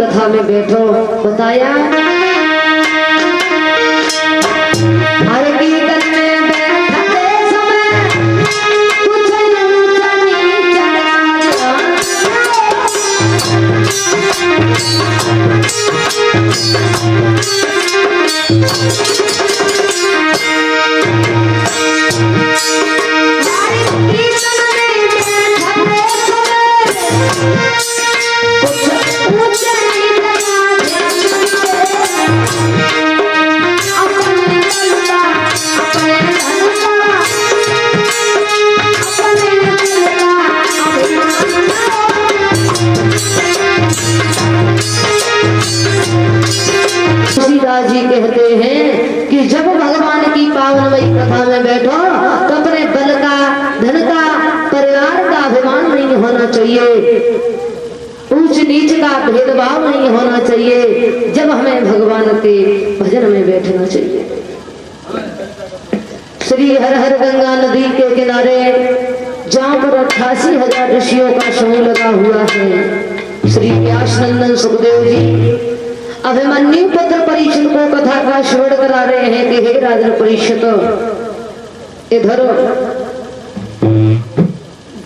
कथा में बैठो। बताया हर कीर्तन में बैठते समय कुछ नीचा जी कहते हैं कि जब भगवान की पावनमयी कथा में बैठो तो अपने बल का, धन का, परिवार का अभिमान नहीं होना चाहिए, ऊंच नीच का भेदभाव नहीं होना चाहिए। जब हमें भगवान के भजन में बैठना चाहिए। श्री हर हर गंगा नदी के किनारे जहाँ पर 88,000 ऋषियों का समूह लगा हुआ है, श्री व्यास नंदन सुखदेव जी अभिमन्यु पुत्र परीक्षित को कथा का श्रवण करा रहे हैं कि हे राजन परीक्षित, इधर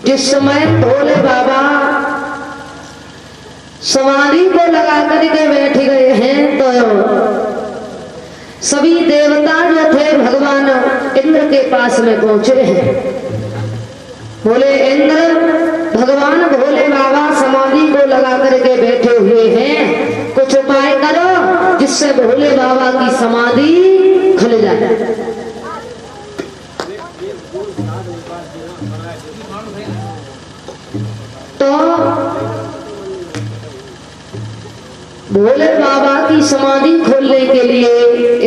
जिस समय भोले बाबा समाधि को लगा करके बैठ गए हैं तो सभी देवता जो थे भगवान इंद्र के पास में पहुंचे हैं। बोले इंद्र, भगवान भोले बाबा समाधि को लगा करके बैठे हुए हैं, कुछ उपाय करो जिससे भोले बाबा की समाधि खुल जाए। तो भोले बाबा की समाधि खोलने के लिए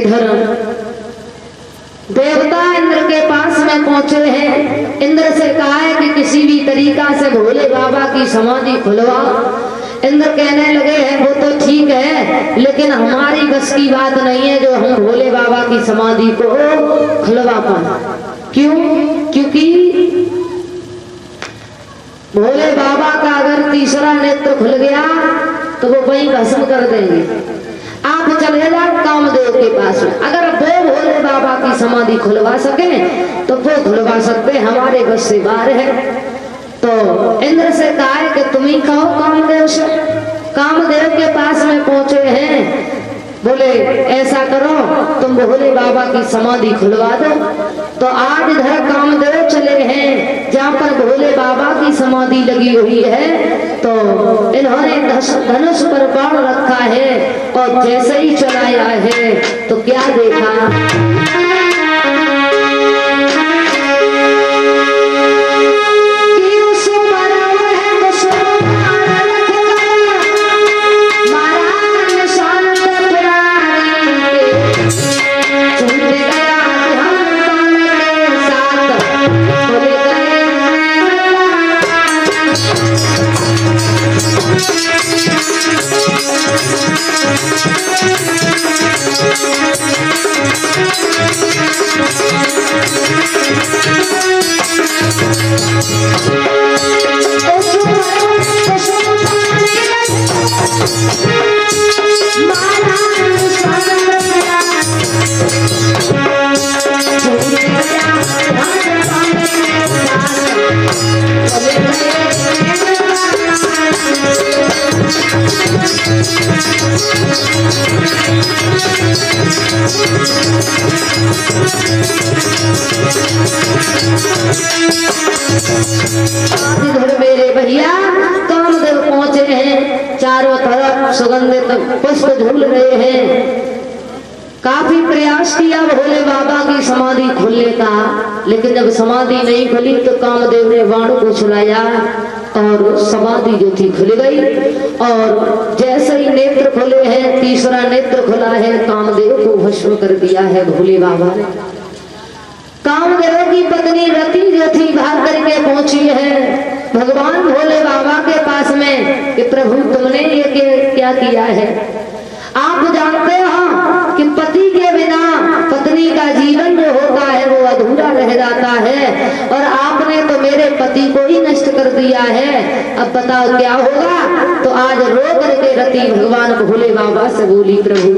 इधर देवता इंद्र के पास में पहुंचे हैं। इंद्र से कहा है कि किसी भी तरीका से भोले बाबा की समाधि खुलवा। इंद्र कहने लगे हैं वो तो ठीक है, लेकिन हमारी बस की बात नहीं है जो हम भोले बाबा की समाधि को खुलवा पाए। क्यों? क्योंकि भोले बाबा का अगर तीसरा नेत्र खुल गया तो वो वहीं भस्म कर देंगे। आप चले जाओ कामदेव के पास में, अगर वो भोले बाबा की समाधि खुलवा सके तो वो खुलवा सकते, हमारे बस से बाहर है। तो इंद्र से कहा है कि तुम ही कहो कामदेव से। कामदेव के पास में पहुंचे हैं, बोले ऐसा करो तुम भोले बाबा की समाधि खुलवा दो। तो आज इधर कामदेव चले हैं जहाँ पर भोले बाबा की समाधि लगी हुई है। तो इन्होंने धनुष पर बाण रखा है और जैसे ही चलाया है तो क्या देखा, मेरे भैया कामदेव पहुंचे हैं, चारों तरफ सुगंधित पुष्प झूल रहे हैं। काफी प्रयास किया भोले बाबा की समाधि खुलने का, लेकिन जब समाधि नहीं खुली तो कामदेव ने बाण को चलाया और समाधि जो थी खुल गई। और जैसे ही नेत्र खुले हैं, तीसरा नेत्र खुला है, कामदेव को भस्म कर दिया है भोले बाबा ने। कामदेव की पत्नी रति जो थी भाग करके पहुंची है भगवान भोले बाबा के पास में कि प्रभु तुमने ये क्या किया है। आप जानते हो कि पति के बिना पत्नी का जीवन जो होता है वो अधूरा अधूरा रह जाता है, और आपने तो मेरे पति को ही नष्ट कर दिया है, अब बताओ क्या होगा। तो आज रो करके रति भगवान भोले बाबा से बोली, प्रभु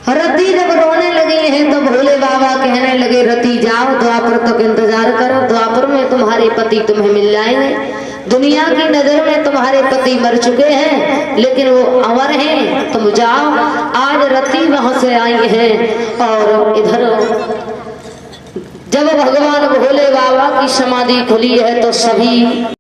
रति जब रोने लगी है तो भोले बाबा कहने लगे, रति जाओ द्वापर तक इंतजार करो, द्वापर में तुम्हारे पति तुम्हें मिल जाएंगे। दुनिया की नजर में तुम्हारे पति मर चुके हैं, लेकिन वो अमर हैं, तुम जाओ। आज रति वहां से आई है, और इधर जब भगवान भोले बाबा की समाधि खुली है तो सभी